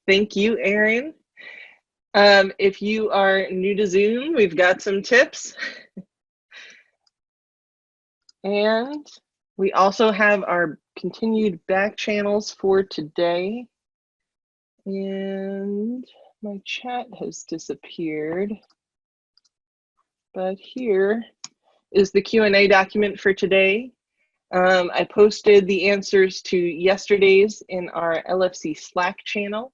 Thank you, Erin. If you are new to Zoom, we've got some tips. And we also have our continued back channels for today. And my chat has disappeared. But here is the Q&A document for today. I posted the answers to yesterday's in our LFC Slack channel.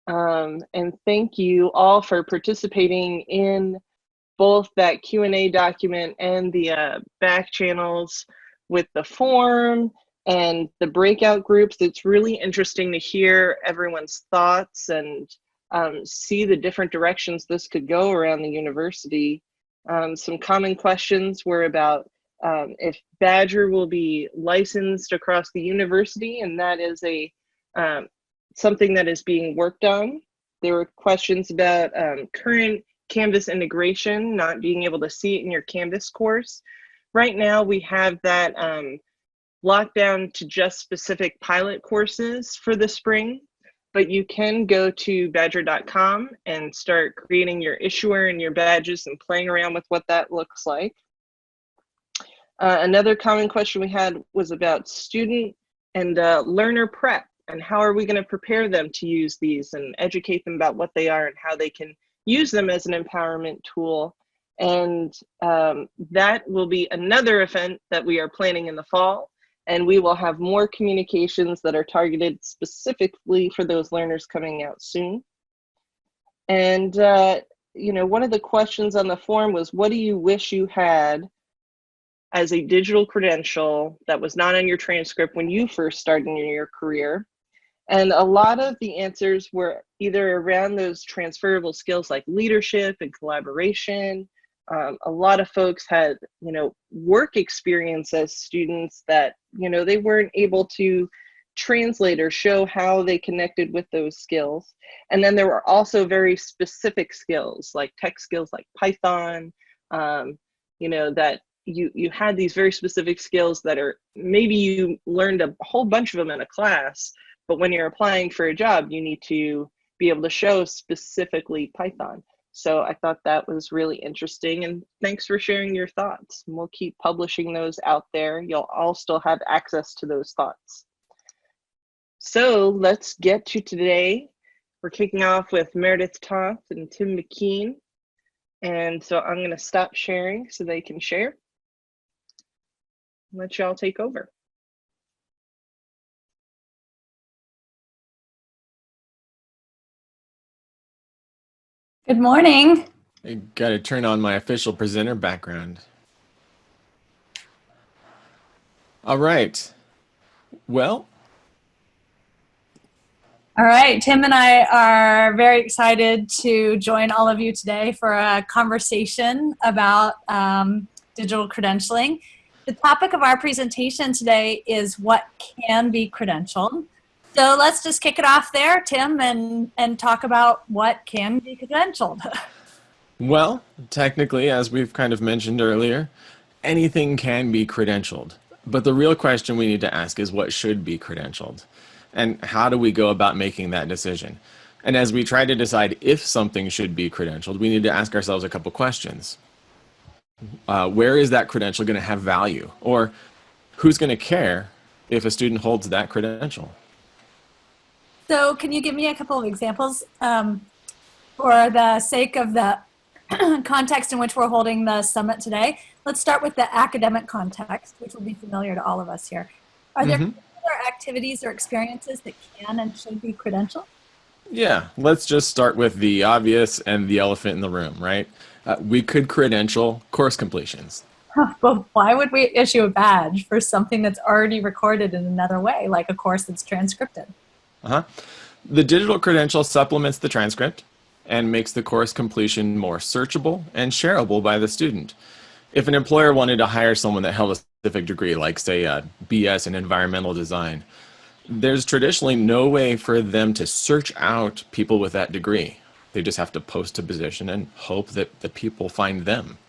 And thank you all for participating in both that Q&A document and the back channels with the form and the breakout groups. It's really interesting to hear everyone's thoughts and see the different directions this could go around the university. Some common questions were about if Badger will be licensed across the university, and that is a something that is being worked on. There were questions about current Canvas integration, not being able to see it in your Canvas course. Right now, we have that locked down to just specific pilot courses for the spring, but you can go to badger.com and start creating your issuer and your badges and playing around with what that looks like. Another common question we had was about student and learner prep, and how are we going to prepare them to use these and educate them about what they are and how they can use them as an empowerment tool. And that will be another event that we are planning in the fall, and we will have more communications that are targeted specifically for those learners coming out soon. And you know, one of the questions on the form was, what do you wish you had as a digital credential that was not on your transcript when you first started in your career? And a lot of the answers were either around those transferable skills like leadership and collaboration. A lot of folks had, you know, work experience as students that, you know, they weren't able to translate or show how they connected with those skills. And then there were also very specific skills like tech skills like Python, you know, that you had these very specific skills that are, maybe you learned a whole bunch of them in a class, but when you're applying for a job, you need to be able to show specifically Python. So I thought that was really interesting, and thanks for sharing your thoughts. And we'll keep publishing those out there. You'll all still have access to those thoughts. So let's get to today. We're kicking off with Meredith, Toth, and Tim McKean. And so I'm going to stop sharing so they can share. Let y'all take over. Good morning. I got to turn on my official presenter background. All right. Well. All right, Tim and I are very excited to join all of you today for a conversation about digital credentialing. The topic of our presentation today is what can be credentialed. So let's just kick it off there, Tim, and talk about what can be credentialed. Well, technically, as we've kind of mentioned earlier, anything can be credentialed. But the real question we need to ask is what should be credentialed? And how do we go about making that decision? And as we try to decide if something should be credentialed, we need to ask ourselves a couple questions. Where is that credential going to have value? Or who's going to care if a student holds that credential? So can you give me a couple of examples for the sake of the context in which we're holding the summit today? Let's start with the academic context, which will be familiar to all of us here. Are there particular activities or experiences that can and should be credentialed? Yeah, let's just start with the obvious and the elephant in the room, right? We could credential course completions. But why would we issue a badge for something that's already recorded in another way, like a course that's transcripted? The digital credential supplements the transcript and makes the course completion more searchable and shareable by the student. If an employer wanted to hire someone that held a specific degree, like say a BS in environmental design, there's traditionally no way for them to search out people with that degree. They just have to post a position and hope that the people find them.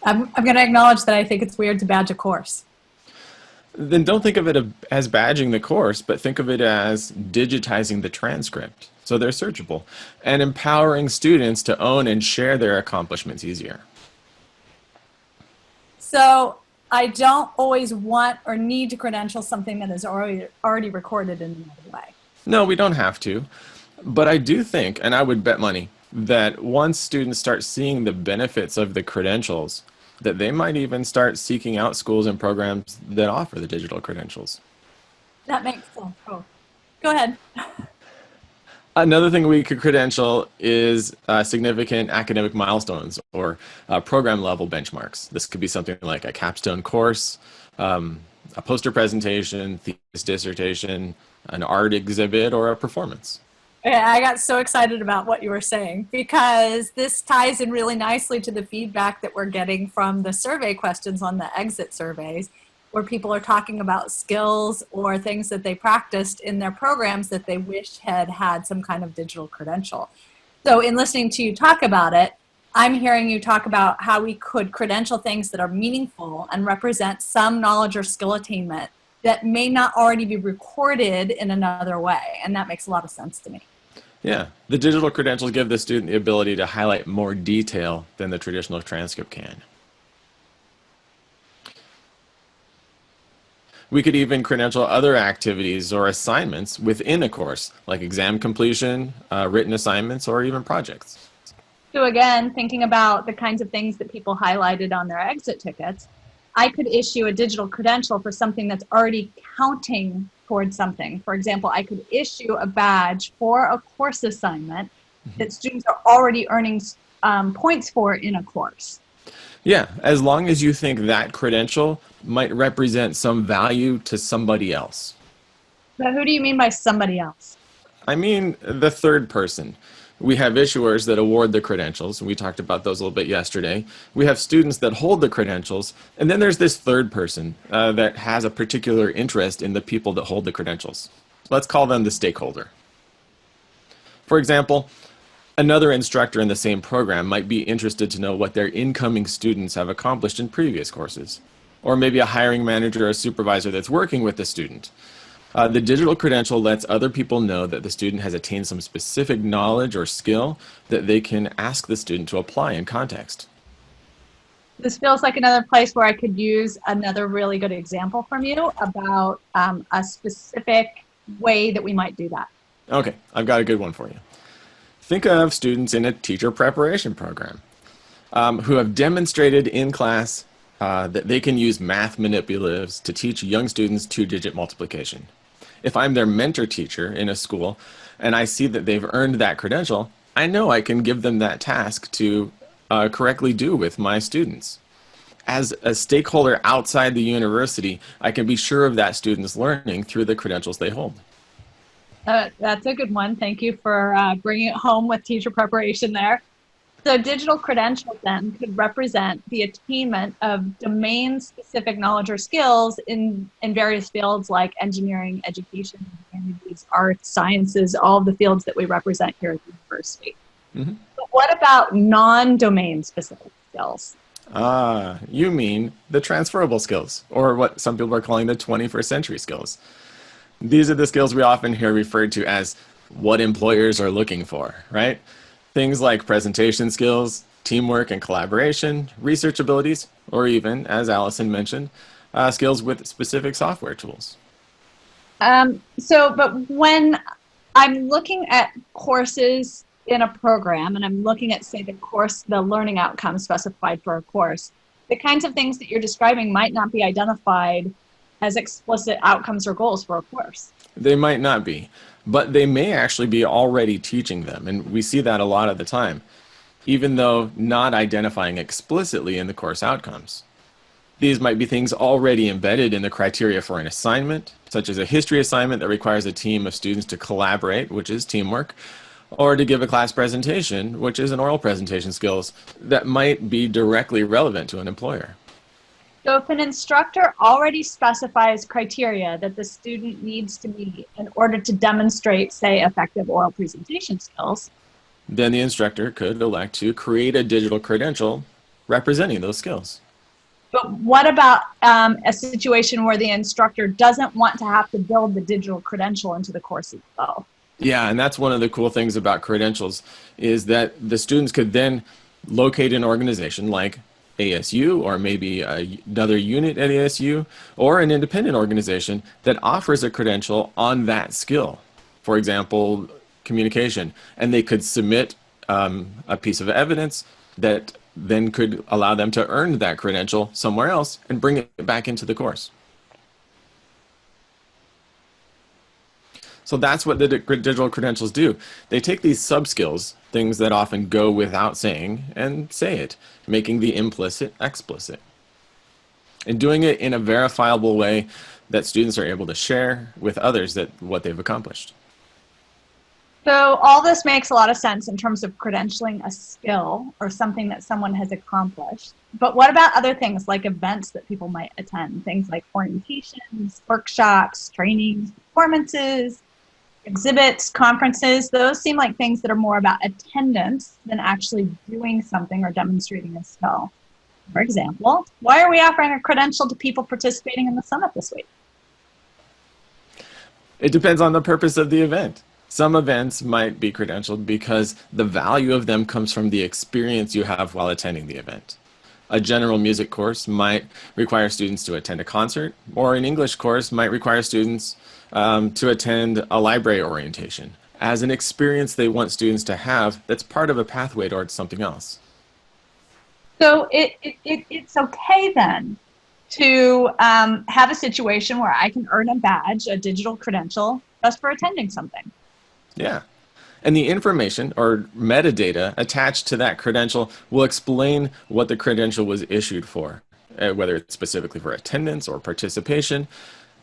I'm going to acknowledge that I think it's weird to badge a course. Then don't think of it as badging the course, but think of it as digitizing the transcript so they're searchable and empowering students to own and share their accomplishments easier. So I don't always want or need to credential something that is already recorded in another way. No, we don't have to. But I do think, and I would bet money, that once students start seeing the benefits of the credentials, that they might even start seeking out schools and programs that offer the digital credentials. That makes sense. Oh, go ahead. Another thing we could credential is significant academic milestones or program level benchmarks. This could be something like a capstone course, a poster presentation, thesis dissertation, an art exhibit, or a performance. Okay, I got so excited about what you were saying because this ties in really nicely to the feedback that we're getting from the survey questions on the exit surveys, where people are talking about skills or things that they practiced in their programs that they wish had had some kind of digital credential. So in listening to you talk about it, I'm hearing you talk about how we could credential things that are meaningful and represent some knowledge or skill attainment that may not already be recorded in another way. And that makes a lot of sense to me. Yeah, the digital credentials give the student the ability to highlight more detail than the traditional transcript can. We could even credential other activities or assignments within a course, like exam completion, written assignments, or even projects. So again, thinking about the kinds of things that people highlighted on their exit tickets, I could issue a digital credential for something that's already counting towards something. For example, I could issue a badge for a course assignment that students are already earning points for in a course. Yeah, as long as you think that credential might represent some value to somebody else. But who do you mean by somebody else? I mean the third person. We have issuers that award the credentials, and we talked about those a little bit yesterday. We have students that hold the credentials, and then there's this third person that has a particular interest in the people that hold the credentials. Let's call them the stakeholder. For example, another instructor in the same program might be interested to know what their incoming students have accomplished in previous courses, or maybe a hiring manager or supervisor that's working with the student. The digital credential lets other people know that the student has attained some specific knowledge or skill that they can ask the student to apply in context. This feels like another place where I could use another really good example from you about a specific way that we might do that. Okay, I've got a good one for you. Think of students in a teacher preparation program who have demonstrated in class that they can use math manipulatives to teach young students two-digit multiplication. If I'm their mentor teacher in a school and I see that they've earned that credential, I know I can give them that task to correctly do with my students. As a stakeholder outside the university, I can be sure of that student's learning through the credentials they hold. That's a good one. Thank you for bringing it home with teacher preparation there. So digital credentials then could represent the attainment of domain-specific knowledge or skills in various fields like engineering, education, humanities, arts, sciences, all of the fields that we represent here at the university. Mm-hmm. But what about non-domain specific skills? You mean the transferable skills, or what some people are calling the 21st century skills. These are the skills we often hear referred to as what employers are looking for, right? Things like presentation skills, teamwork and collaboration, research abilities, or even, as Allison mentioned, skills with specific software tools. But when I'm looking at courses in a program and I'm looking at, say, the learning outcomes specified for a course, the kinds of things that you're describing might not be identified as explicit outcomes or goals for a course. They might not be, but they may actually be already teaching them, and we see that a lot of the time, even though not identifying explicitly in the course outcomes. These might be things already embedded in the criteria for an assignment, such as a history assignment that requires a team of students to collaborate, which is teamwork, or to give a class presentation, which is an oral presentation skills that might be directly relevant to an employer. So if an instructor already specifies criteria that the student needs to meet in order to demonstrate, say, effective oral presentation skills, then the instructor could elect to create a digital credential representing those skills. But what about a situation where the instructor doesn't want to have to build the digital credential into the course itself? Yeah, and that's one of the cool things about credentials is that the students could then locate an organization like ASU or maybe another unit at ASU or an independent organization that offers a credential on that skill. For example, communication. And they could submit a piece of evidence that then could allow them to earn that credential somewhere else and bring it back into the course. So that's what the digital credentials do. They take these sub-skills, things that often go without saying, and say it, making the implicit explicit. And doing it in a verifiable way that students are able to share with others that what they've accomplished. So all this makes a lot of sense in terms of credentialing a skill or something that someone has accomplished. But what about other things like events that people might attend? Things like orientations, workshops, trainings, performances, exhibits, conferences. Those seem like things that are more about attendance than actually doing something or demonstrating a skill. For example, why are we offering a credential to people participating in the summit this week? It depends on the purpose of the event. Some events might be credentialed because the value of them comes from the experience you have while attending the event. A general music course might require students to attend a concert, or an English course might require students to attend a library orientation as an experience they want students to have that's part of a pathway towards something else. So it's okay then to have a situation where I can earn a badge, a digital credential, just for attending something. Yeah. And the information or metadata attached to that credential will explain what the credential was issued for, whether it's specifically for attendance or participation.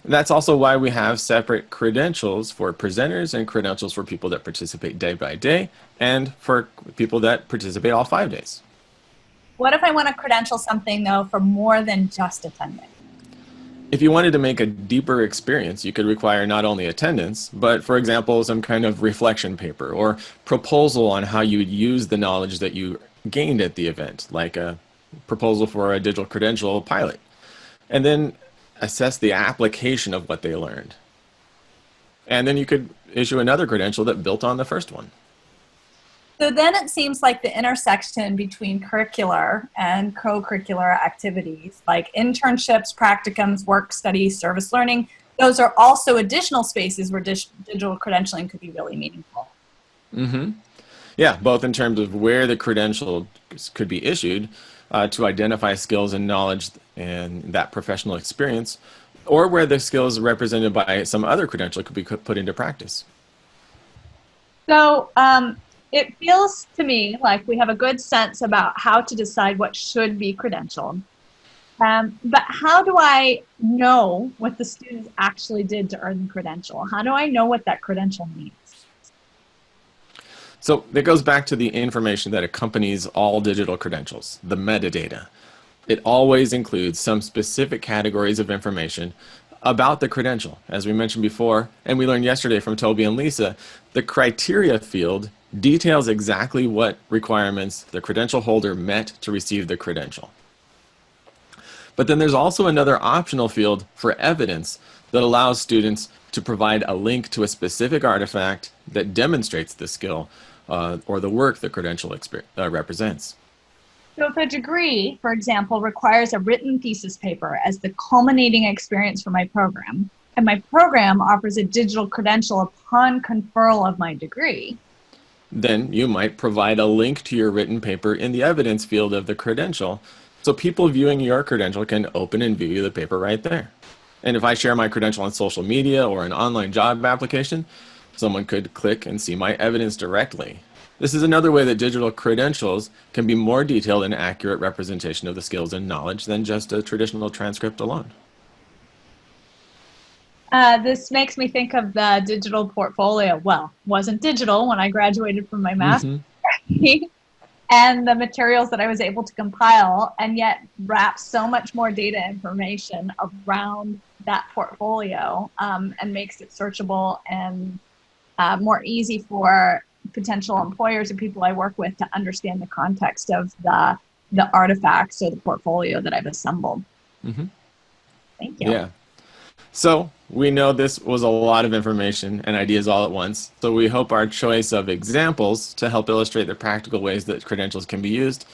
That's also why we have separate credentials for presenters and credentials for people that participate day by day and for people that participate all 5 days. What if I want to credential something, though, for more than just attending? If you wanted to make a deeper experience, you could require not only attendance, but for example, some kind of reflection paper or proposal on how you would use the knowledge that you gained at the event, like a proposal for a digital credential pilot, and then assess the application of what they learned. And then you could issue another credential that built on the first one. So then it seems like the intersection between curricular and co-curricular activities like internships, practicums, work studies, service learning, those are also additional spaces where digital credentialing could be really meaningful. Mm-hmm. Yeah, both in terms of where the credential could be issued to identify skills and knowledge and that professional experience, or where the skills represented by some other credential could be put into practice. So it feels to me like we have a good sense about how to decide what should be credentialed. But how do I know what the students actually did to earn the credential? How do I know what that credential means? So it goes back to the information that accompanies all digital credentials, the metadata. It always includes some specific categories of information about the credential. As we mentioned before, and we learned yesterday from Toby and Lisa, the criteria field details exactly what requirements the credential holder met to receive the credential. But then there's also another optional field for evidence that allows students to provide a link to a specific artifact that demonstrates the skill or the work the credential represents. So if a degree, for example, requires a written thesis paper as the culminating experience for my program, and my program offers a digital credential upon conferral of my degree, then you might provide a link to your written paper in the evidence field of the credential, so people viewing your credential can open and view the paper right there. And if I share my credential on social media or an online job application, someone could click and see my evidence directly. This is another way that digital credentials can be more detailed and accurate representation of the skills and knowledge than just a traditional transcript alone. This makes me think of the digital portfolio. Well, wasn't digital when I graduated from my master's degree, and the materials that I was able to compile, and yet wrap so much more data information around that portfolio and makes it searchable and more easy for potential employers or people I work with to understand the context of the the artifacts or the portfolio that I've assembled. Mm-hmm. Thank you. Yeah. So we know this was a lot of information and ideas all at once. So we hope our choice of examples to help illustrate the practical ways that credentials can be used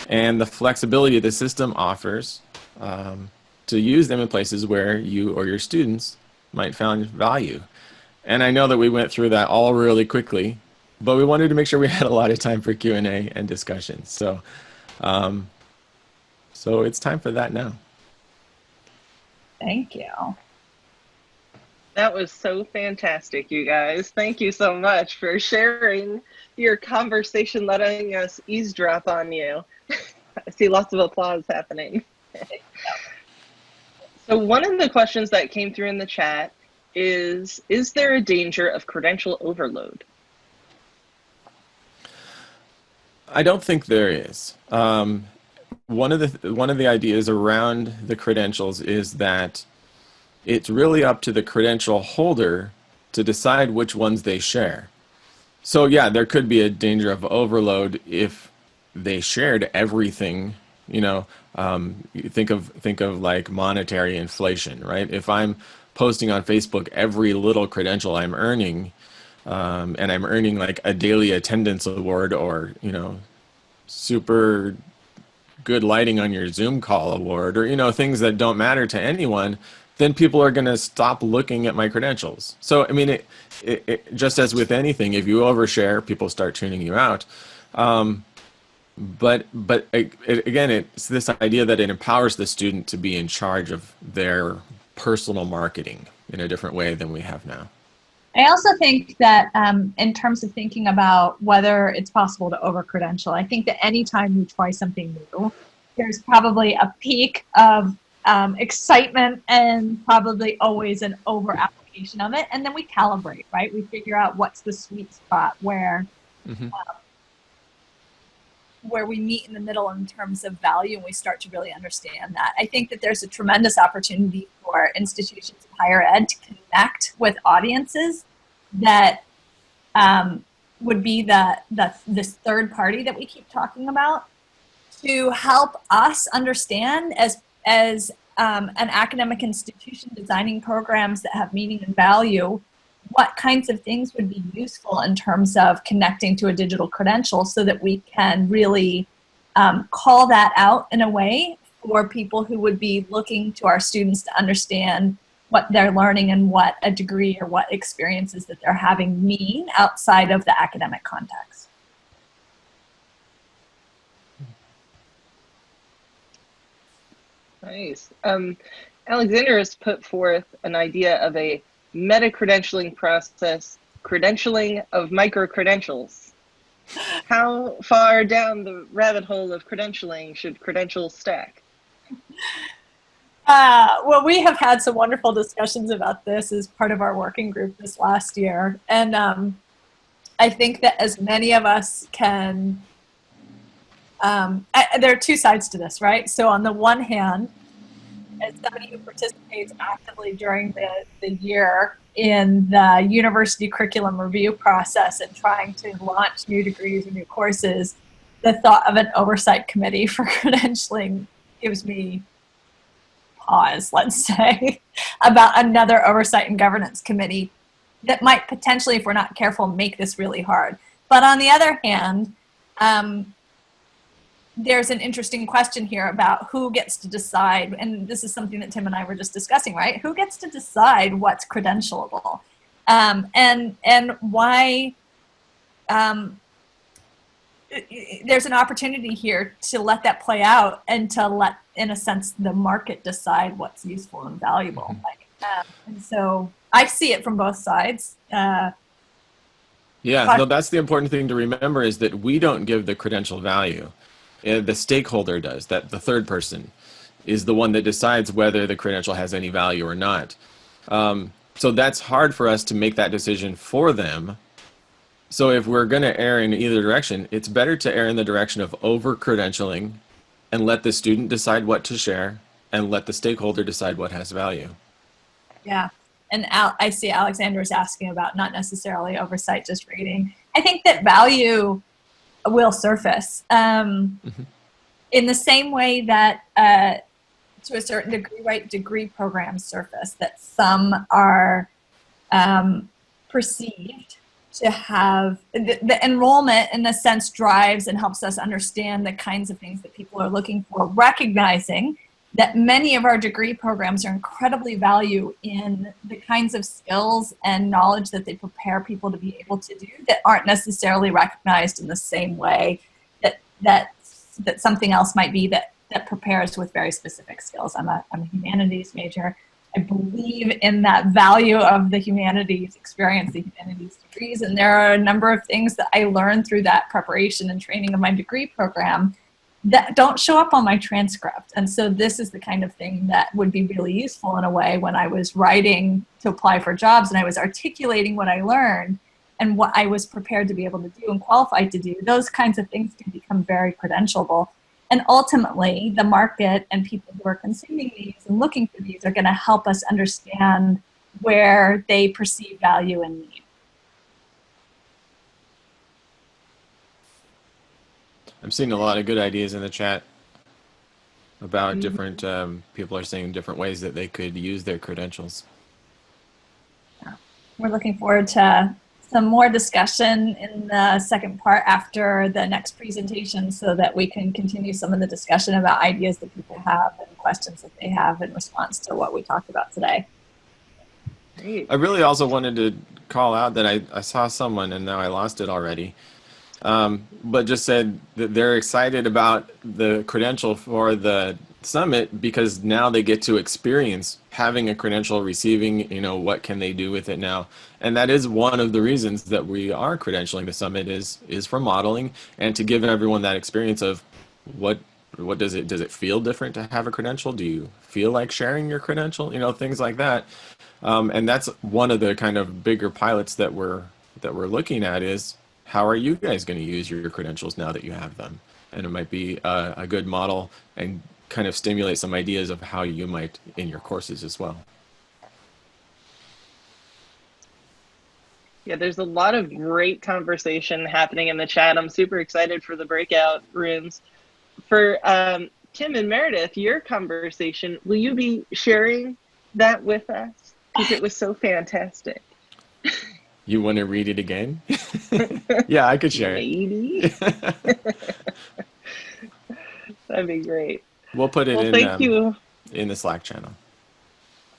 and the flexibility the system offers to use them in places where you or your students might find value. And I know that we went through that all really quickly, but we wanted to make sure we had a lot of time for Q&A and discussion. So, so it's time for that now. Thank you. That was so fantastic, you guys. Thank you so much for sharing your conversation, letting us eavesdrop on you. I see lots of applause happening. So one of the questions that came through in the chat is there a danger of credential overload? I don't think there is. One of the ideas around the credentials is that it's really up to the credential holder to decide which ones they share. So yeah, there could be a danger of overload if they shared everything. You know, you think of like monetary inflation, right? If I'm posting on Facebook every little credential I'm earning, and I'm earning like a daily attendance award or, you know, super good lighting on your Zoom call award, or, you know, things that don't matter to anyone, then people are going to stop looking at my credentials. So, I mean, it just as with anything, if you overshare, people start tuning you out. But again, it's this idea that it empowers the student to be in charge of their personal marketing in a different way than we have now. I also think that in terms of thinking about whether it's possible to over-credential, I think that anytime you try something new, there's probably a peak of excitement and probably always an over-application of it. And then we calibrate, right? We figure out what's the sweet spot where where we meet in the middle in terms of value, and we start to really understand that. I think that there's a tremendous opportunity for institutions of higher ed to connect with audiences that would be this third party that we keep talking about, to help us understand as an academic institution designing programs that have meaning and value, what kinds of things would be useful in terms of connecting to a digital credential so that we can really call that out in a way for people who would be looking to our students to understand what they're learning and what a degree or what experiences that they're having mean outside of the academic context. Nice. Alexander has put forth an idea of a meta-credentialing process, credentialing of micro-credentials. How far down the rabbit hole of credentialing should credentials stack? Well, we have had some wonderful discussions about this as part of our working group this last year. And I think that as many of us can, there are two sides to this, right? So on the one hand, as somebody who participates actively during the year in the university curriculum review process and trying to launch new degrees or new courses, the thought of an oversight committee for credentialing gives me pause, let's say, about another oversight and governance committee that might potentially, if we're not careful, make this really hard. But on the other hand, there's an interesting question here about who gets to decide, and this is something that Tim and I were just discussing, right? Who gets to decide what's credentialable, and why? There's an opportunity here to let that play out and to let, in a sense, the market decide what's useful and valuable. And so I see it from both sides. Yeah, no, that's the important thing to remember, is that we don't give the credential value. The stakeholder does, that the third person is the one that decides whether the credential has any value or not. So that's hard for us to make that decision for them. So if we're going to err in either direction, it's better to err in the direction of over-credentialing and let the student decide what to share and let the stakeholder decide what has value. Yeah, and I see Alexander is asking about not necessarily oversight, just reading. I think that value will surface. in the same way that, to a certain degree, right, degree programs surface, that some are perceived to have, the enrollment in a sense drives and helps us understand the kinds of things that people are looking for, recognizing that many of our degree programs are incredibly value in the kinds of skills and knowledge that they prepare people to be able to do that aren't necessarily recognized in the same way that something else might be that prepares with very specific skills. I'm a humanities major. I believe in that value of the humanities experience, the humanities degrees, and there are a number of things that I learned through that preparation and training of my degree program that don't show up on my transcript. And so this is the kind of thing that would be really useful in a way when I was writing to apply for jobs and I was articulating what I learned and what I was prepared to be able to do and qualified to do. Those kinds of things can become very credentialable. And ultimately, the market and people who are consuming these and looking for these are going to help us understand where they perceive value and need. I'm seeing a lot of good ideas in the chat about different, people are saying different ways that they could use their credentials. We're looking forward to some more discussion in the second part after the next presentation so that we can continue some of the discussion about ideas that people have and questions that they have in response to what we talked about today. Great. I really also wanted to call out that I saw someone, and now I lost it already, but just said that they're excited about the credential for the summit because now they get to experience having a credential, receiving, what can they do with it now. And that is one of the reasons that we are credentialing the summit is for modeling and to give everyone that experience of what does it feel different to have a credential? Do you feel like sharing your credential? Things like that. And that's one of the kind of bigger pilots that we're looking at is how are you guys going to use your credentials now that you have them? And it might be a good model and kind of stimulate some ideas of how you might in your courses as well. Yeah, there's a lot of great conversation happening in the chat. I'm super excited for the breakout rooms. For Tim and Meredith, your conversation, will you be sharing that with us? Because it was so fantastic. You want to read it again? Yeah, I could share Maybe. That'd be great. We'll put it thank you. In the Slack channel.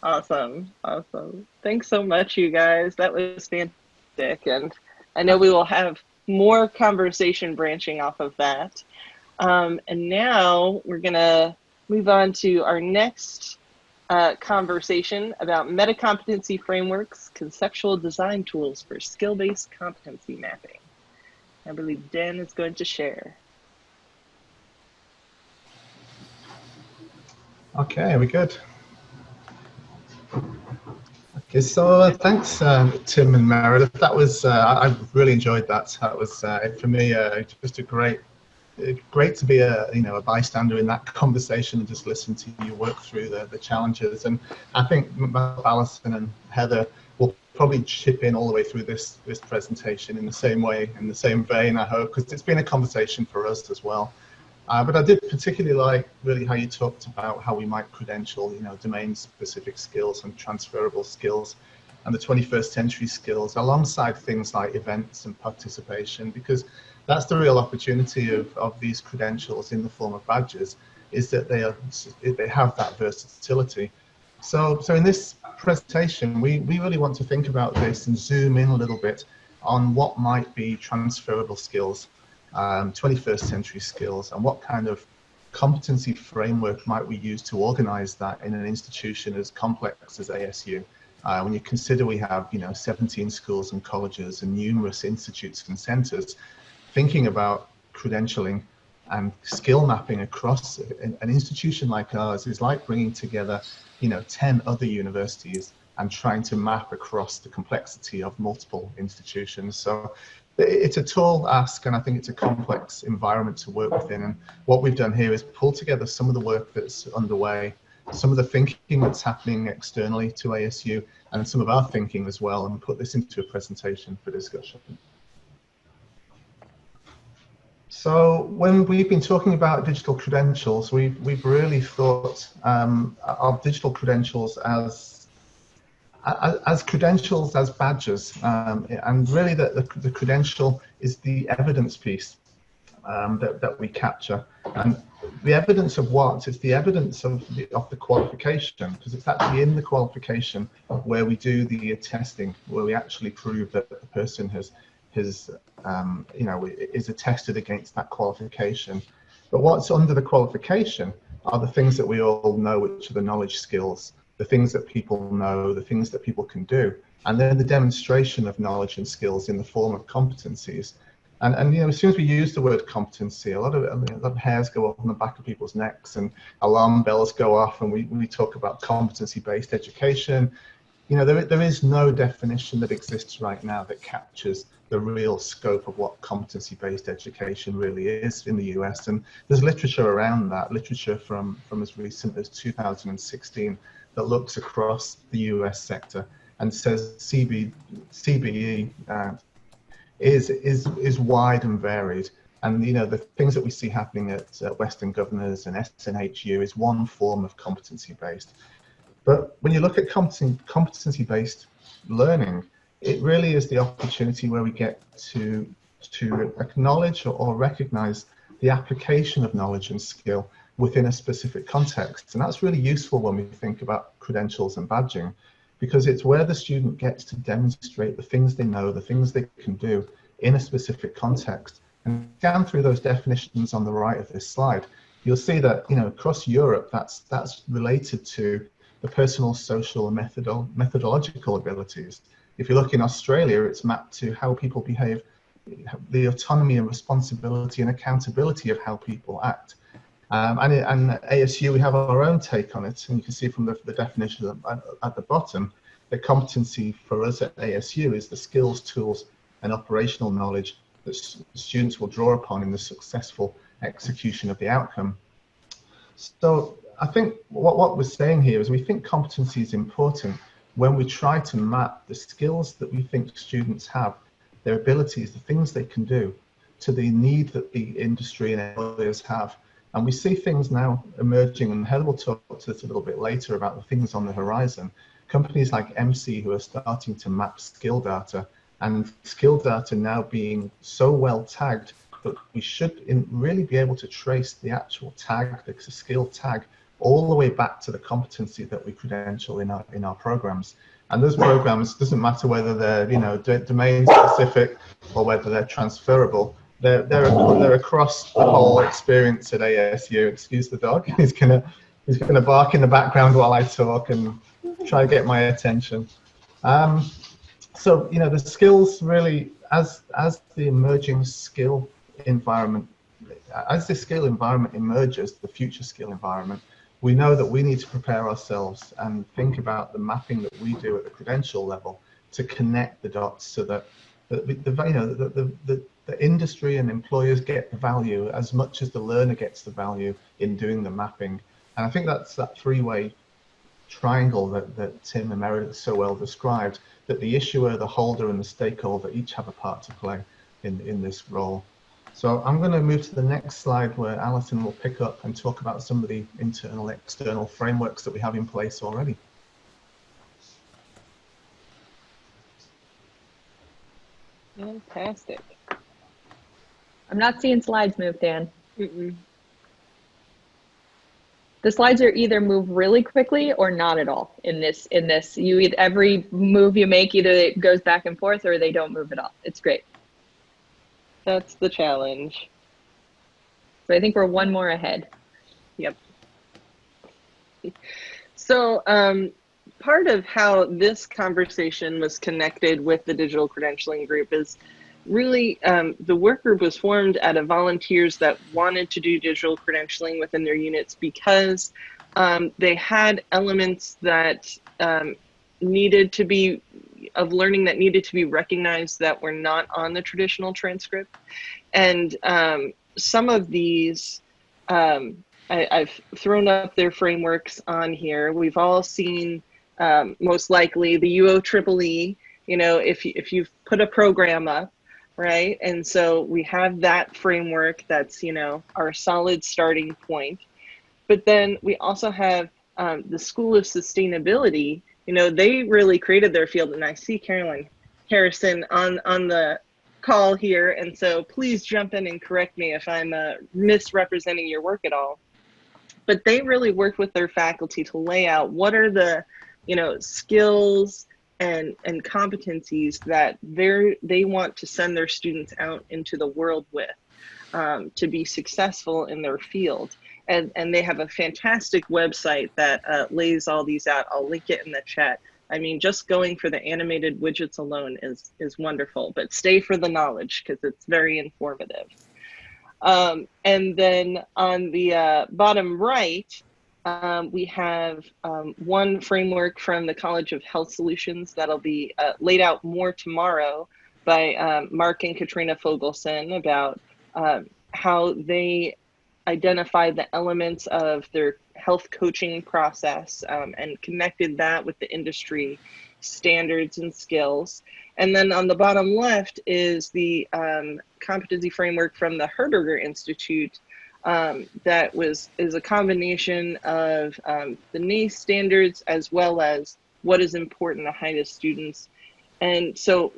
Awesome. Thanks so much, you guys. That was fantastic. And I know we will have more conversation branching off of that. And now we're going to move on to our next conversation about meta-competency frameworks, conceptual design tools for skill-based competency mapping. I believe Dan is going to share. Okay, we're good. Okay, so thanks, Tim and Meredith. That was I really enjoyed that. That was for me just great to be a bystander in that conversation and just listen to you work through the challenges. And I think Allison and Heather will probably chip in all the way through this presentation in the same way, in the same vein, I hope, because it's been a conversation for us as well. But I did particularly like really how you talked about how we might credential, domain-specific skills and transferable skills and the 21st century skills alongside things like events and participation, because that's the real opportunity of these credentials in the form of badges, is that they have that versatility. So in this presentation, we really want to think about this and zoom in a little bit on what might be transferable skills, 21st century skills, and what kind of competency framework might we use to organize that in an institution as complex as ASU. When you consider we have 17 schools and colleges and numerous institutes and centers, thinking about credentialing and skill mapping across an institution like ours is like bringing together 10 other universities and trying to map across the complexity of multiple institutions. So it's a tall ask, and I think it's a complex environment to work within. And what we've done here is pull together some of the work that's underway, some of the thinking that's happening externally to ASU, and some of our thinking as well, and put this into a presentation for discussion. So when we've been talking about digital credentials, we've really thought of digital credentials as credentials, as badges, and really the credential is the evidence piece that we capture. And the evidence of what? It's the evidence of the qualification, because it's actually in the qualification where we do the testing, where we actually prove that the person has you know, is attested against that qualification. But what's under the qualification are the things that we all know, which are the knowledge, skills, the things that people know, the things that people can do, and then the demonstration of knowledge and skills in the form of competencies. And you know, as soon as we use the word competency, a lot of hairs go up on the back of people's necks and alarm bells go off, and we talk about competency-based education. You know, there is no definition that exists right now that captures the real scope of what competency-based education really is in the US. And there's literature around that, literature from as recent as 2016 that looks across the US sector and says CBE is wide and varied. And you know, the things that we see happening at Western Governors and SNHU is one form of competency-based. But when you look at competency-based learning, it really is the opportunity where we get to acknowledge or recognize the application of knowledge and skill within a specific context. And that's really useful when we think about credentials and badging, because it's where the student gets to demonstrate the things they know, the things they can do in a specific context. And scan through those definitions on the right of this slide, you'll see that, you know, across Europe, that's related to the personal, social, and methodological abilities. If you look in Australia, it's mapped to how people behave, the autonomy and responsibility and accountability of how people act. And at ASU, we have our own take on it. And you can see from the definition at the bottom, that competency for us at ASU is the skills, tools, and operational knowledge that students will draw upon in the successful execution of the outcome. So I think what we're saying here is we think competency is important when we try to map the skills that we think students have, their abilities, the things they can do, to the need that the industry and employers have. And we see things now emerging, and Heather will talk to this a little bit later about the things on the horizon. Companies like MC who are starting to map skill data, and skill data now being so well tagged that we should really be able to trace the actual tag, the skill tag, all the way back to the competency that we credential in our programs. And those programs, doesn't matter whether they're, you know, domain specific or whether they're transferable, they're across the whole experience at ASU. Excuse the dog. He's gonna bark in the background while I talk and try to get my attention. So you know, the skills really, as the emerging skill environment, as the skill environment emerges, the future skill environment, we know that we need to prepare ourselves and think about the mapping that we do at the credential level to connect the dots so that the industry and employers get the value as much as the learner gets the value in doing the mapping. And I think that's that three-way triangle that Tim and Meredith so well described, that the issuer, the holder, and the stakeholder each have a part to play in this role. So I'm going to move to the next slide where Allison will pick up and talk about some of the internal, external frameworks that we have in place already. Fantastic. I'm not seeing slides move, Dan. Mm-mm. The slides are either move really quickly or not at all in this. Every move you make, either it goes back and forth or they don't move at all. It's great. That's the challenge. So I think we're one more ahead. Yep. So part of how this conversation was connected with the digital credentialing group is really the work group was formed out of volunteers that wanted to do digital credentialing within their units because they had elements that needed to be of learning that needed to be recognized that were not on the traditional transcript. And some of these, I've thrown up their frameworks on here. We've all seen most likely the UOEEE, you know, if you've put a program up, right? And so we have that framework that's, our solid starting point. But then we also have the School of Sustainability. They really created their field, and I see Caroline Harrison on the call here, and so please jump in and correct me if I'm misrepresenting your work at all. But they really work with their faculty to lay out what are the, skills and competencies that they want to send their students out into the world with to be successful in their field. And they have a fantastic website that lays all these out. I'll link it in the chat. I mean, just going for the animated widgets alone is wonderful, but stay for the knowledge because it's very informative. And then on the bottom right, we have one framework from the College of Health Solutions that'll be laid out more tomorrow by Mark and Katrina Fogelson about how they identify the elements of their health coaching process and connected that with the industry standards and skills. And then on the bottom left is the competency framework from the Herberger Institute that is a combination of the NACE standards as well as what is important to HIDA students. And so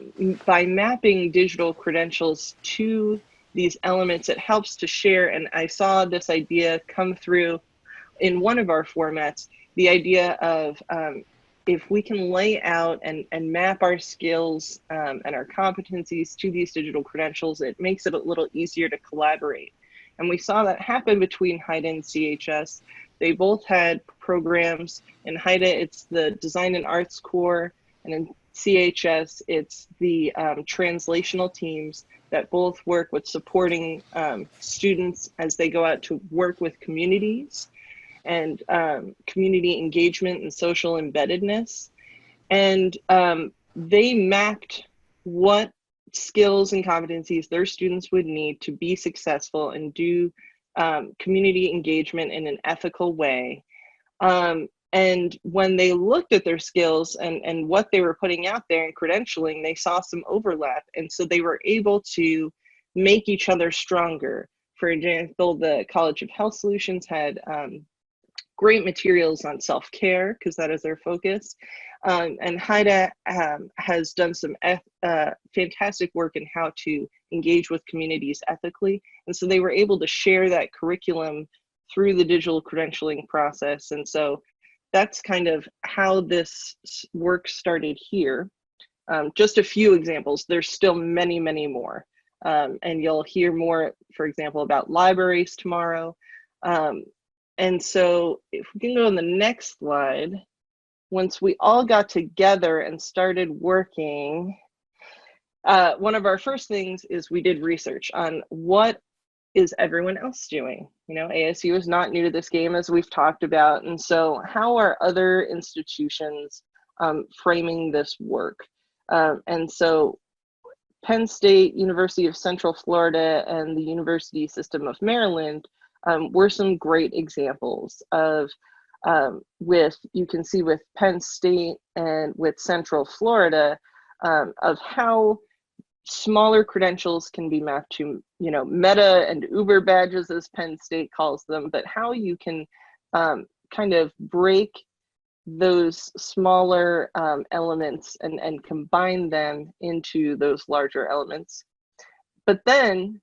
by mapping digital credentials to these elements, it helps to share. And I saw this idea come through in one of our formats, the idea of if we can lay out and map our skills and our competencies to these digital credentials, it makes it a little easier to collaborate. And we saw that happen between HIDA and CHS. They both had programs. In HIDA, it's the Design and Arts Core, and in CHS, it's the translational teams that both work with supporting students as they go out to work with communities and community engagement and social embeddedness. And they mapped what skills and competencies their students would need to be successful and do community engagement in an ethical way. And when they looked at their skills and what they were putting out there in credentialing, they saw some overlap. And so they were able to make each other stronger. For example, the College of Health Solutions had great materials on self-care because that is their focus. And HIDA has done some fantastic work in how to engage with communities ethically. And so they were able to share that curriculum through the digital credentialing process. And so that's kind of how this work started here. Just a few examples. There's still many, many more. And you'll hear more, for example, about libraries tomorrow. And so if we can go on the next slide, once we all got together and started working, one of our first things is we did research on what is everyone else doing? ASU is not new to this game, as we've talked about. And so how are other institutions framing this work? And so Penn State, University of Central Florida, and the University System of Maryland were some great examples of you can see with Penn State and with Central Florida of how smaller credentials can be mapped to, Meta and Uber badges, as Penn State calls them, but how you can kind of break those smaller elements and combine them into those larger elements. But then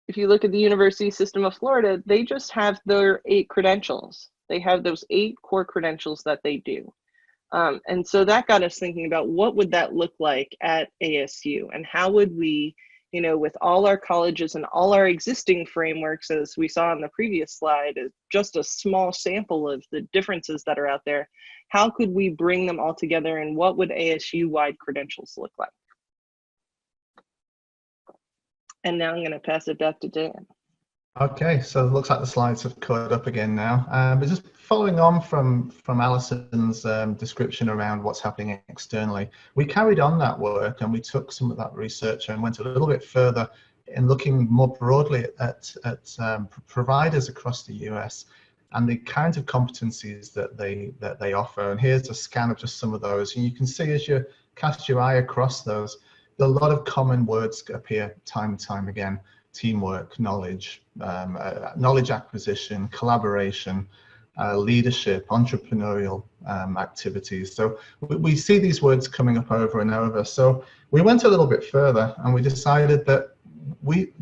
if you look at the University System of Florida, they just have their 8 credentials. They have those 8 core credentials that they do. And so that got us thinking about what would that look like at ASU, and how would we, with all our colleges and all our existing frameworks, as we saw on the previous slide, just a small sample of the differences that are out there, how could we bring them all together, and what would ASU-wide credentials look like? And now I'm going to pass it back to Dan. Okay, so it looks like the slides have caught up again now. But just following on from Allison's description around what's happening externally, we carried on that work and we took some of that research and went a little bit further in looking more broadly at providers across the US and the kinds of competencies that they offer. And here's a scan of just some of those. And you can see as you cast your eye across those, a lot of common words appear time and time again: teamwork, knowledge, knowledge acquisition, collaboration, leadership, entrepreneurial activities. So we see these words coming up over and over. So we went a little bit further, and we decided that we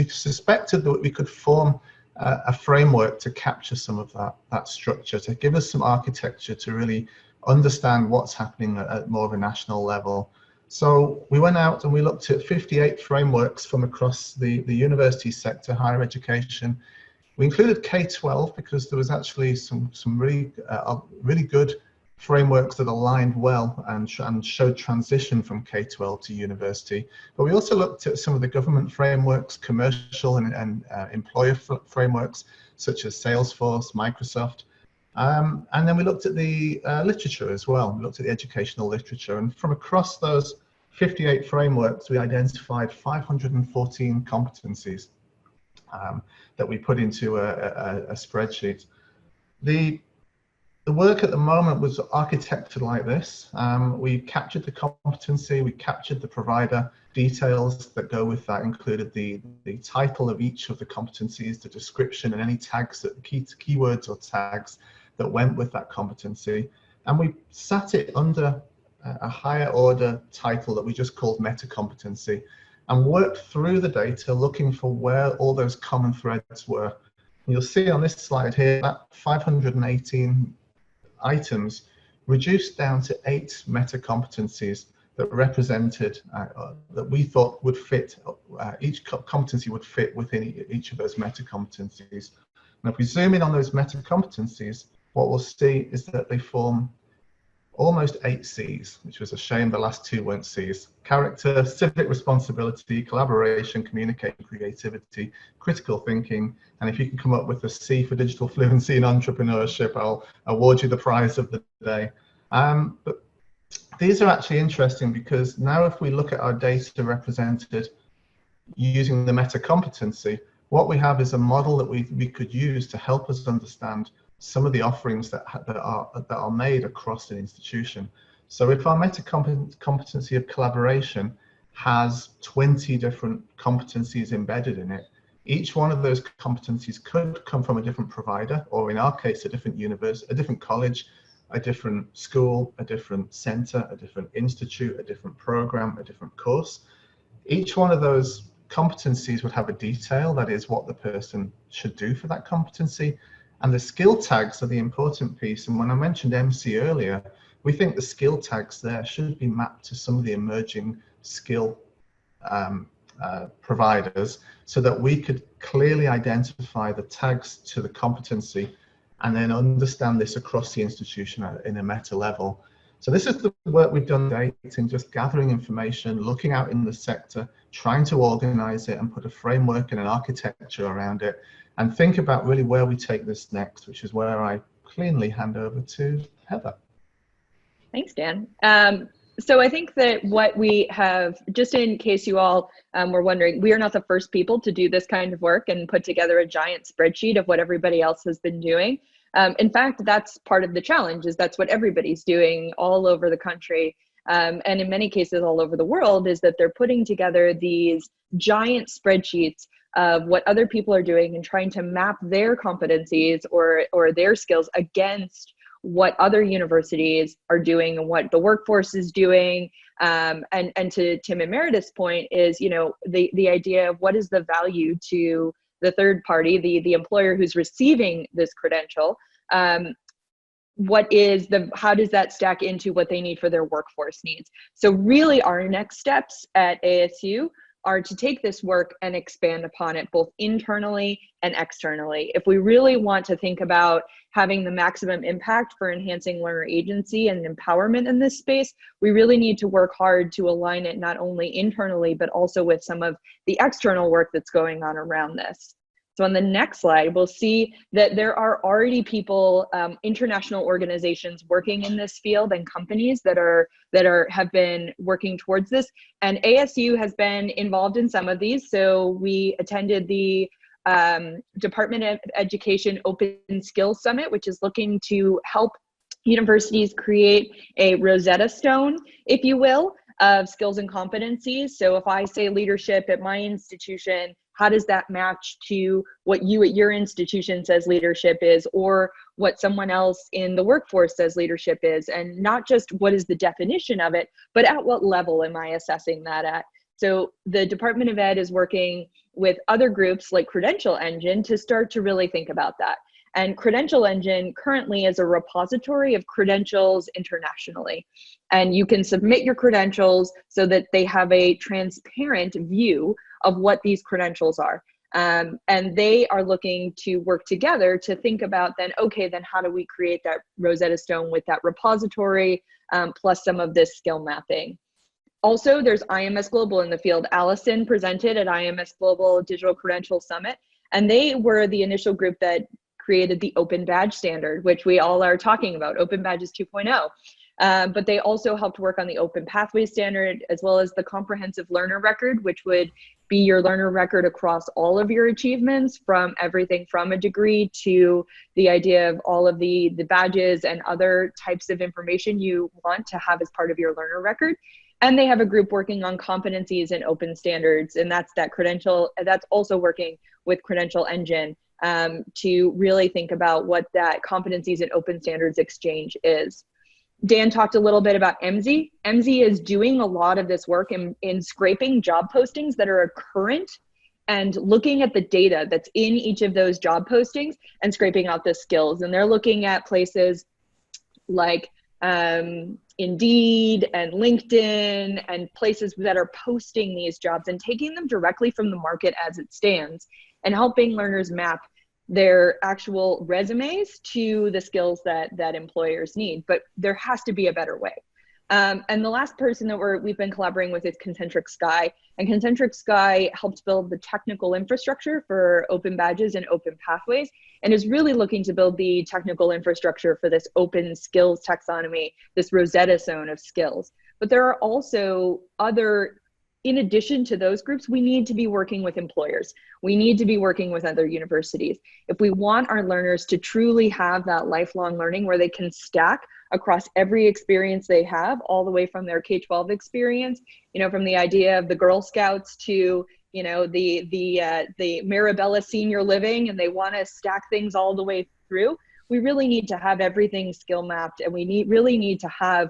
suspected that we could form a framework to capture some of that structure, to give us some architecture to really understand what's happening at more of a national level. So we went out and we looked at 58 frameworks from across the university sector, higher education. We included K-12 because there was actually some really good frameworks that aligned well and showed transition from K-12 to university. But we also looked at some of the government frameworks, commercial and employer frameworks, such as Salesforce, Microsoft. And then we looked at the literature as well. We looked at the educational literature. And from across those 58 frameworks, we identified 514 competencies that we put into a spreadsheet. The work at the moment was architected like this. We captured the competency, we captured the provider details that go with that, included the title of each of the competencies, the description, and any tags, keywords or tags that went with that competency. And we sat it under a higher order title that we just called Meta-Competency, and worked through the data looking for where all those common threads were. And you'll see on this slide here that 518 items reduced down to 8 meta-competencies that represented, that we thought would fit, each competency would fit within each of those meta-competencies. And if we zoom in on those meta-competencies, what we'll see is that they form almost 8 C's, which was a shame the last 2 weren't C's. Character, civic responsibility, collaboration, communication, creativity, critical thinking, and if you can come up with a C for digital fluency and entrepreneurship, I'll award you the prize of the day. But these are actually interesting because now if we look at our data represented using the meta-competency, what we have is a model that we could use to help us understand some of the offerings that are made across an institution. So if our meta-competency of collaboration has 20 different competencies embedded in it, each one of those competencies could come from a different provider, or in our case, a different university, a different college, a different school, a different center, a different institute, a different program, a different course. Each one of those competencies would have a detail, that is what the person should do for that competency. And the skill tags are the important piece. And when I mentioned MC earlier, we think the skill tags there should be mapped to some of the emerging skill providers so that we could clearly identify the tags to the competency and then understand this across the institution in a meta level. So this is the work we've done today in just gathering information, looking out in the sector, trying to organize it and put a framework and an architecture around it, and think about really where we take this next, which is where I cleanly hand over to Heather. Thanks, Dan. So I think that what we have, just in case you all were wondering, we are not the first people to do this kind of work and put together a giant spreadsheet of what everybody else has been doing. In fact, that's part of the challenge, is that's what everybody's doing all over the country. And in many cases all over the world, is that they're putting together these giant spreadsheets of what other people are doing and trying to map their competencies or their skills against what other universities are doing and what the workforce is doing. And to Tim and Meredith's point is, you know, the idea of what is the value to the third party, the employer who's receiving this credential. How does that stack into what they need for their workforce needs? So really our next steps at ASU are to take this work and expand upon it both internally and externally. If we really want to think about having the maximum impact for enhancing learner agency and empowerment in this space, we really need to work hard to align it not only internally, but also with some of the external work that's going on around this. So on the next slide, we'll see that there are already people, international organizations working in this field and companies that have been working towards this. And ASU has been involved in some of these. So we attended the Department of Education Open Skills Summit, which is looking to help universities create a Rosetta Stone, if you will, of skills and competencies. So if I say leadership at my institution, how does that match to what you at your institution says leadership is, or what someone else in the workforce says leadership is? And not just what is the definition of it, but at what level am I assessing that at? So the Department of Ed is working with other groups like Credential Engine to start to really think about that. And Credential Engine currently is a repository of credentials internationally. And you can submit your credentials so that they have a transparent view of what these credentials are. And they are looking to work together to think about then, okay, then how do we create that Rosetta Stone with that repository, plus some of this skill mapping. Also, there's IMS Global in the field. Allison presented at IMS Global Digital Credential Summit, and they were the initial group that created the Open Badge standard, which we all are talking about, Open Badges 2.0. But they also helped work on the Open Pathway standard, as well as the Comprehensive Learner Record, which would be your learner record across all of your achievements, from everything from a degree to the idea of all of the badges and other types of information you want to have as part of your learner record. And they have a group working on competencies and open standards, and that's also working with Credential Engine to really think about what that competencies and open standards exchange is. Dan talked a little bit about MZ. MZ is doing a lot of this work in scraping job postings that are current and looking at the data that's in each of those job postings and scraping out the skills. And they're looking at places like Indeed and LinkedIn and places that are posting these jobs and taking them directly from the market as it stands and helping learners map their actual resumes to the skills that employers need. But there has to be a better way. And the last person that we've been collaborating with is Concentric Sky. And Concentric Sky helped build the technical infrastructure for open badges and open pathways, and is really looking to build the technical infrastructure for this open skills taxonomy, this Rosetta Stone of skills. But there are also other, in addition to those groups, we need to be working with employers. We need to be working with other universities. If we want our learners to truly have that lifelong learning where they can stack across every experience they have, all the way from their K-12 experience, from the idea of the Girl Scouts to, the Marabella Senior Living, and they want to stack things all the way through. We really need to have everything skill mapped, and we really need to have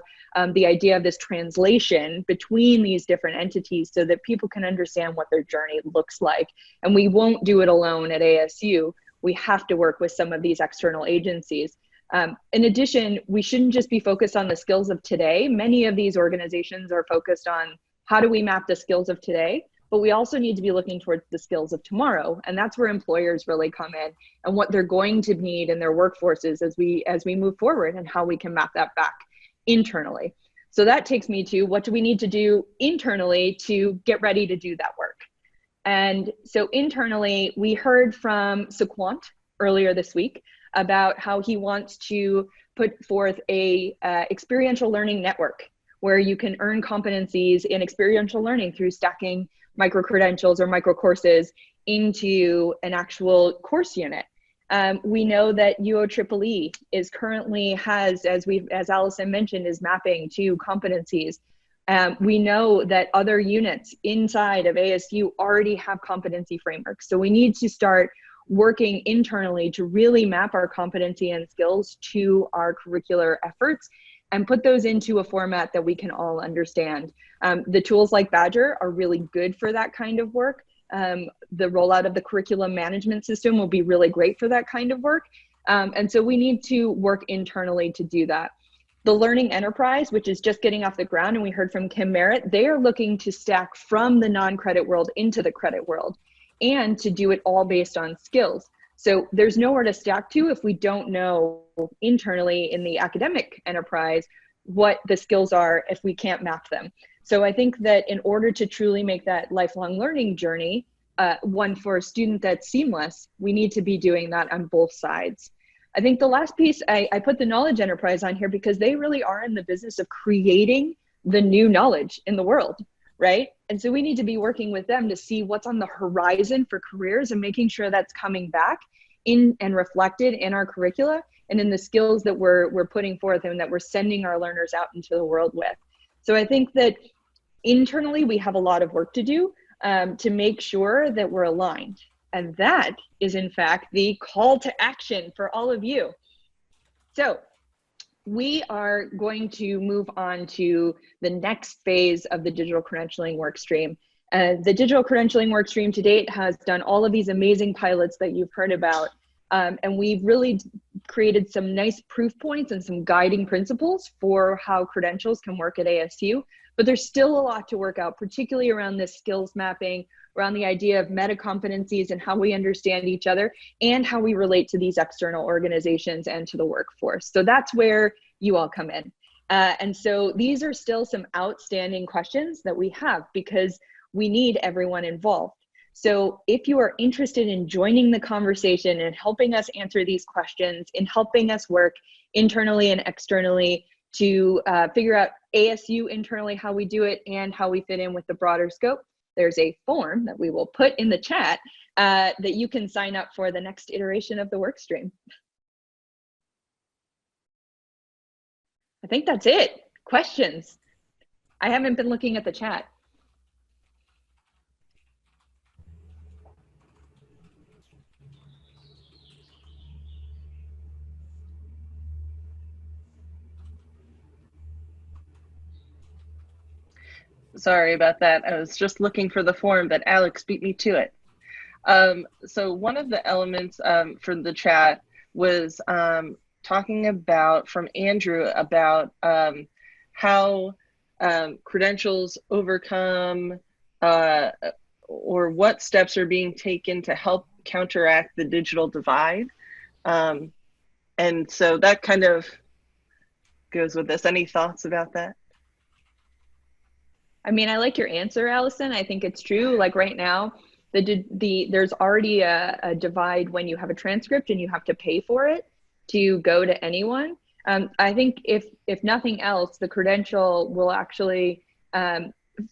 the idea of this translation between these different entities so that people can understand what their journey looks like. And we won't do it alone at ASU. We have to work with some of these external agencies. In addition, we shouldn't just be focused on the skills of today. Many of these organizations are focused on how do we map the skills of today, but we also need to be looking towards the skills of tomorrow. And that's where employers really come in and what they're going to need in their workforces as we move forward, and how we can map that back internally. So that takes me to, what do we need to do internally to get ready to do that work? And so internally, we heard from Sequant earlier this week about how he wants to put forth a experiential learning network where you can earn competencies in experiential learning through stacking micro-credentials or micro-courses into an actual course unit. We know that UOEEE is currently as Allison mentioned, is mapping to competencies. We know that other units inside of ASU already have competency frameworks. So we need to start working internally to really map our competency and skills to our curricular efforts and put those into a format that we can all understand. The tools like Badger are really good for that kind of work. The rollout of the curriculum management system will be really great for that kind of work. And so we need to work internally to do that. The Learning Enterprise, which is just getting off the ground, and we heard from Kim Merritt, they are looking to stack from the non-credit world into the credit world, and to do it all based on skills. So there's nowhere to stack to if we don't know internally in the academic enterprise what the skills are if we can't map them. So I think that in order to truly make that lifelong learning journey one for a student that's seamless, we need to be doing that on both sides. I think the last piece, I put the knowledge enterprise on here because they really are in the business of creating the new knowledge in the world, right? And so we need to be working with them to see what's on the horizon for careers and making sure that's coming back in and reflected in our curricula and in the skills that we're putting forth and that we're sending our learners out into the world with. So I think that internally, we have a lot of work to do to make sure that we're aligned. And that is, in fact, the call to action for all of you. So we are going to move on to the next phase of the digital credentialing workstream. The digital credentialing workstream to date has done all of these amazing pilots that you've heard about. And we've really created some nice proof points and some guiding principles for how credentials can work at ASU. But there's still a lot to work out, particularly around this skills mapping, around the idea of meta-competencies and how we understand each other and how we relate to these external organizations and to the workforce. So that's where you all come in. And so these are still some outstanding questions that we have because we need everyone involved. So if you are interested in joining the conversation and helping us answer these questions, in helping us work internally and externally to figure out ASU internally, how we do it and how we fit in with the broader scope, there's a form that we will put in the chat that you can sign up for the next iteration of the workstream. I think that's it. Questions? I haven't been looking at the chat. Sorry about that. I was just looking for the form, but Alex beat me to it. So one of the elements for the chat was talking about, from Andrew, about how credentials overcome or what steps are being taken to help counteract the digital divide. And so that kind of goes with this. Any thoughts about that? I mean, I like your answer, Allison. I think it's true. Like right now, there's already a divide when you have a transcript and you have to pay for it to go to anyone. I think if nothing else, the credential will actually,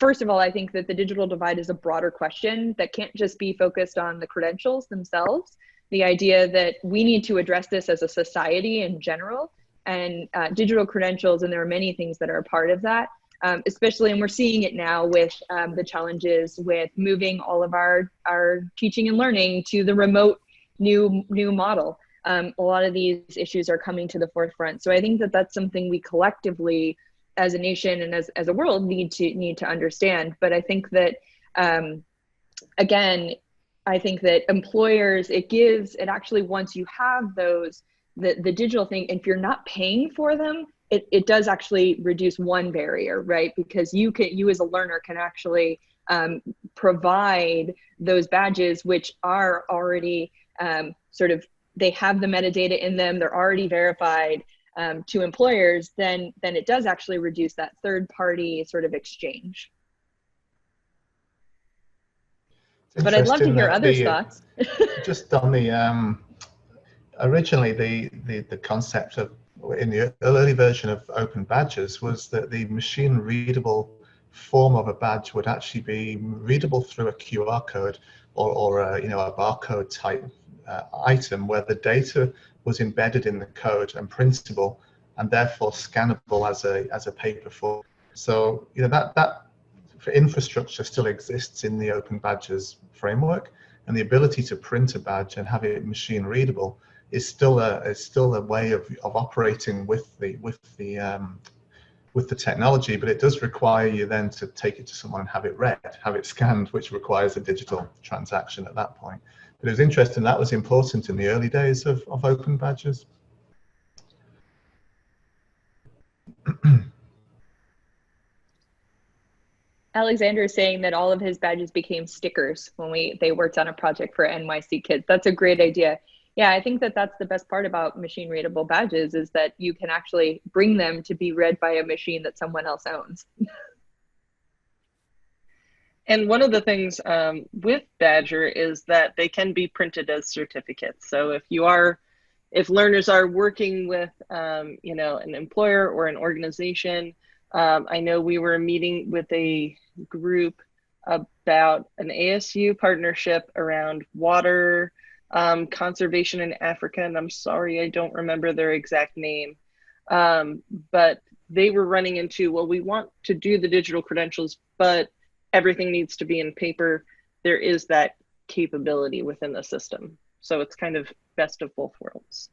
first of all, I think that the digital divide is a broader question that can't just be focused on the credentials themselves. The idea that we need to address this as a society in general, and digital credentials, and there are many things that are a part of that. Especially, and we're seeing it now with the challenges with moving all of our teaching and learning to the remote new model. A lot of these issues are coming to the forefront. So I think that that's something we collectively, as a nation and as a world, need to understand. But I think that again, I think that employers, it actually, once you have those, the digital thing, if you're not paying for them, it does actually reduce one barrier, right? Because you as a learner can actually provide those badges, which are already they have the metadata in them, they're already verified to employers, then it does actually reduce that third party sort of exchange. But I'd love to hear others' thoughts. Just on the, originally the concept of, in the early version of open badges, was that the machine readable form of a badge would actually be readable through a QR code or a barcode type item where the data was embedded in the code and printable and therefore scannable as a paper form. So that for infrastructure still exists in the open badges framework, and the ability to print a badge and have it machine readable is still a way of operating with the technology, but it does require you then to take it to someone and have it read, have it scanned, which requires a digital transaction at that point. But it was interesting, that was important in the early days of open badges. Alexander is saying that all of his badges became stickers when they worked on a project for NYC kids. That's a great idea. Yeah, I think that that's the best part about machine readable badges, is that you can actually bring them to be read by a machine that someone else owns. And one of the things with Badger is that they can be printed as certificates. So if learners are working with an employer or an organization, I know we were meeting with a group about an ASU partnership around water conservation in Africa, and I'm sorry I don't remember their exact name, but they were running into, well, we want to do the digital credentials, but everything needs to be in paper. There is that capability within the system. So it's kind of best of both worlds.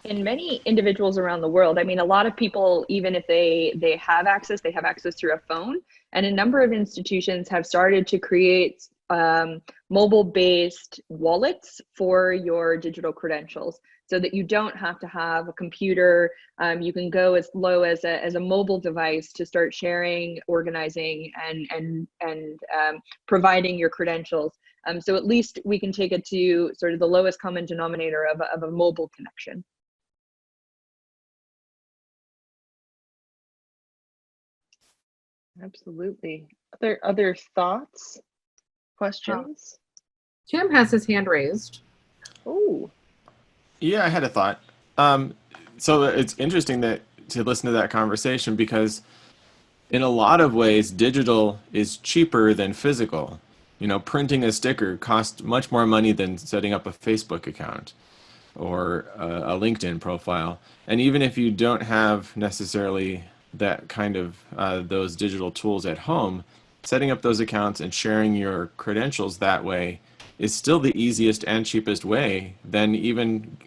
And many individuals around the world, I mean, a lot of people, even if they have access through a phone. And a number of institutions have started to create mobile-based wallets for your digital credentials, so that you don't have to have a computer. You can go as low as a mobile device to start sharing, organizing, and providing your credentials. So at least we can take it to sort of the lowest common denominator of a mobile connection. Absolutely. Other thoughts, questions? Tim has his hand raised. Oh. Yeah, I had a thought. So it's interesting to listen to that conversation, because in a lot of ways, digital is cheaper than physical. You know, printing a sticker costs much more money than setting up a Facebook account or a LinkedIn profile. And even if you don't have necessarily that kind of those digital tools at home, setting up those accounts and sharing your credentials that way is still the easiest and cheapest way than even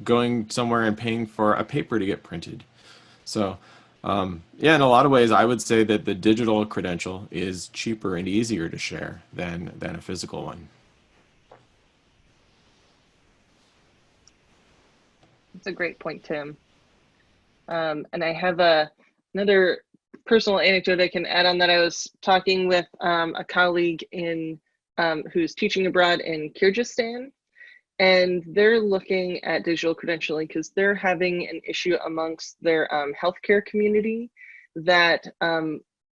going somewhere and paying for a paper to get printed. So yeah, in a lot of ways, I would say that the digital credential is cheaper and easier to share than a physical one. That's a great point, Tim. And I have another personal anecdote I can add on that. I was talking with a colleague who's teaching abroad in Kyrgyzstan, and they're looking at digital credentialing because they're having an issue amongst their healthcare community that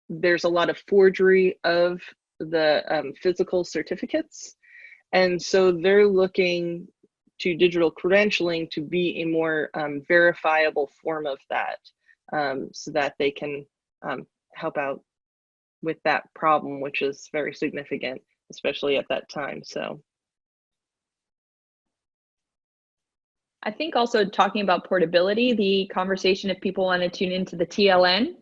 there's a lot of forgery of the physical certificates. And so they're looking to digital credentialing to be a more verifiable form of that, so that they can help out with that problem, which is very significant, especially at that time. So I think also talking about portability, the conversation, if people want to tune into the TLN,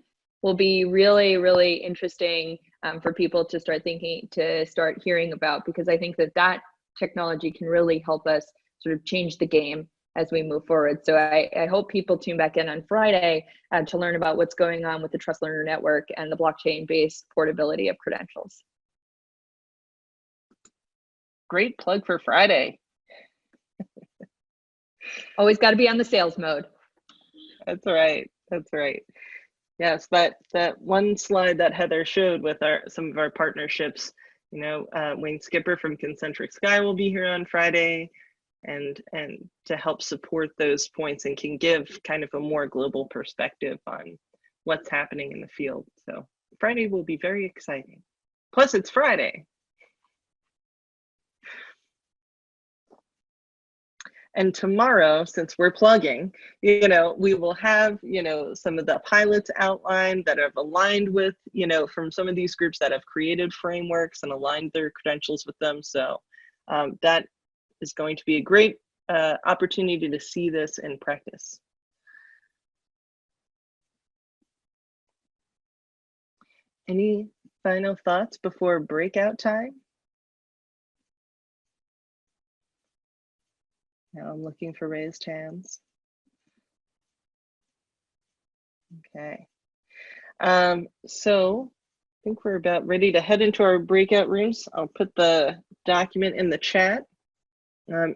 will be really, really interesting for people to start hearing about, because I think that technology can really help us sort of change the game as we move forward. So I hope people tune back in on Friday to learn about what's going on with the Trust Learner Network and the blockchain-based portability of credentials. great plug for Friday. Always got to be on the sales mode. That's right. That's right. Yes, that one slide that Heather showed with some of our partnerships, you know, Wayne Skipper from Concentric Sky will be here on Friday, and to help support those points and can give kind of a more global perspective on what's happening in the field. So Friday will be very exciting. Plus it's Friday. And tomorrow, since we're plugging, you know, we will have, you know, some of the pilots outlined that have aligned with, you know, from some of these groups that have created frameworks and aligned their credentials with them. So that is going to be a great opportunity to see this in practice. Any final thoughts before breakout time? Now I'm looking for raised hands. Okay. So I think we're about ready to head into our breakout rooms. I'll put the document in the chat.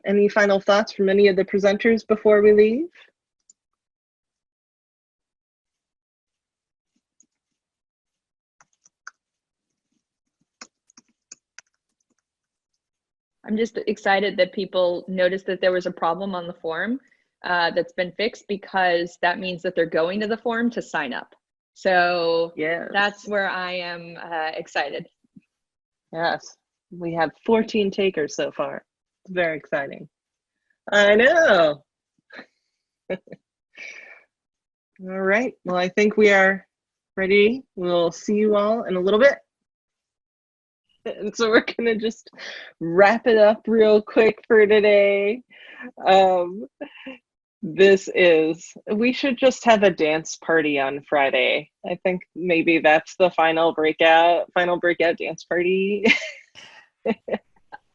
Any final thoughts from any of the presenters before we leave? I'm just excited that people noticed that there was a problem on the form that's been fixed, because that means that they're going to the form to sign up. So yes, that's where I am excited. Yes, we have 14 takers so far. It's very exciting. I know. All right, well, I think we are ready. We'll see you all in a little bit. And so we're gonna just wrap it up real quick for today. We should just have a dance party on Friday. I think maybe that's the final breakout dance party.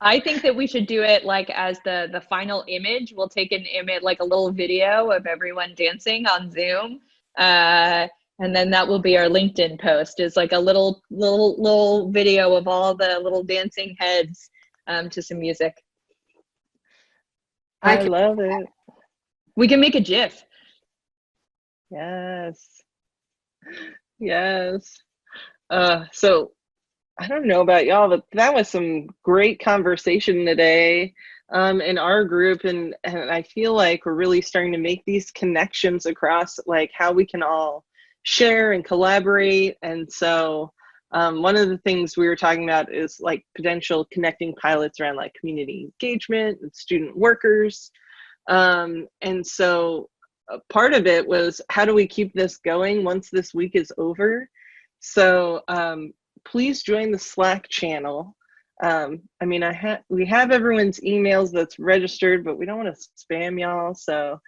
I think that we should do it like as the final image. We'll take an image, like a little video of everyone dancing on Zoom. And then that will be our LinkedIn post, is like a little video of all the little dancing heads to some music. I love it. We can make a GIF. Yes. Yes. So I don't know about y'all, but that was some great conversation today in our group. And I feel like we're really starting to make these connections across like how we can all share and collaborate. And so one of the things we were talking about is like potential connecting pilots around like community engagement and student workers. And so part of it was, how do we keep this going once this week is over? So please join the Slack channel. I mean, we have everyone's emails that's registered, but we don't want to spam y'all. So,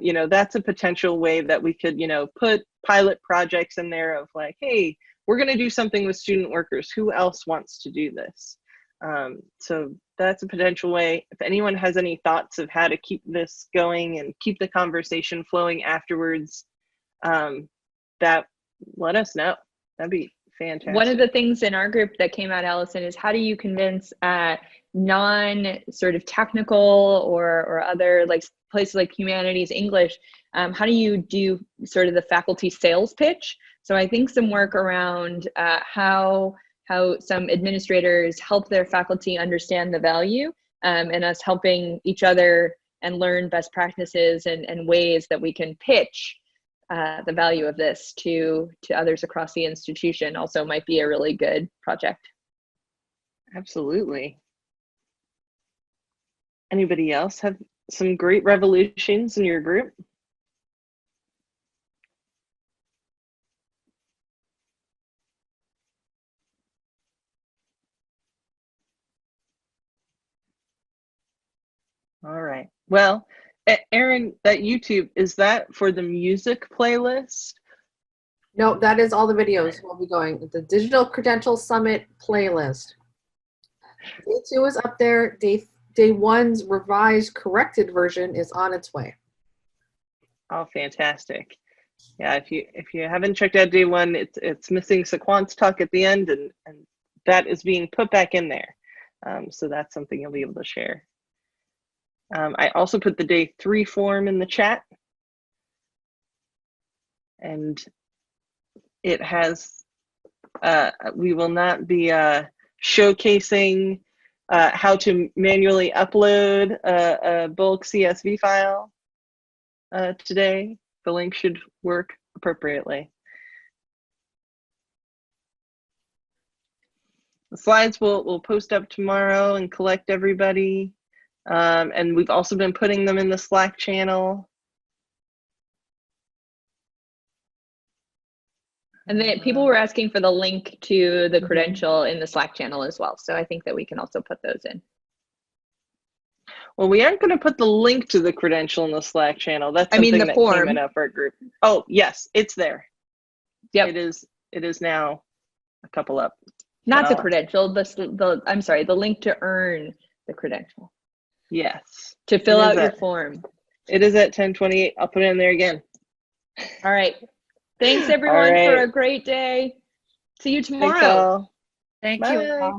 you know, that's a potential way that we could, you know, put pilot projects in there of like, hey, we're going to do something with student workers. Who else wants to do this? So that's a potential way. If anyone has any thoughts of how to keep this going and keep the conversation flowing afterwards, that let us know. That'd be fantastic. One of the things in our group that came out, Allison, is how do you convince non sort of technical or other like places like humanities, English, how do you do sort of the faculty sales pitch? So I think some work around how some administrators help their faculty understand the value, and us helping each other and learn best practices and ways that we can pitch the value of this to others across the institution also might be a really good project. Absolutely. Anybody else have some great revolutions in your group? All right. Well, Erin, that YouTube, is that for the music playlist? No, that is all the videos will be going. The Digital Credential Summit playlist. Day 2 is up there. Day 1's revised, corrected version is on its way. Oh, fantastic. Yeah, if you haven't checked out Day 1, it's missing Saquon's talk at the end, and that is being put back in there. So that's something you'll be able to share. I also put the Day 3 form in the chat, and it has, we will not be showcasing how to manually upload a bulk CSV file today. The link should work appropriately. The slides we'll post up tomorrow and collect everybody. And we've also been putting them in the Slack channel. And then people were asking for the link to the credential in the Slack channel as well. So I think that we can also put those in. Well, we aren't going to put the link to the credential in the Slack channel. That's something the that form. came in up our group. Oh, yes, it's there. Yep. It is now a couple up. Not the credential, I'm sorry, the link to earn the credential. Yes. To fill out your form. It is at 10:28. I'll put it in there again. All right. Thanks everyone for a great day. See you tomorrow. Thanks, all. Thank you. Bye.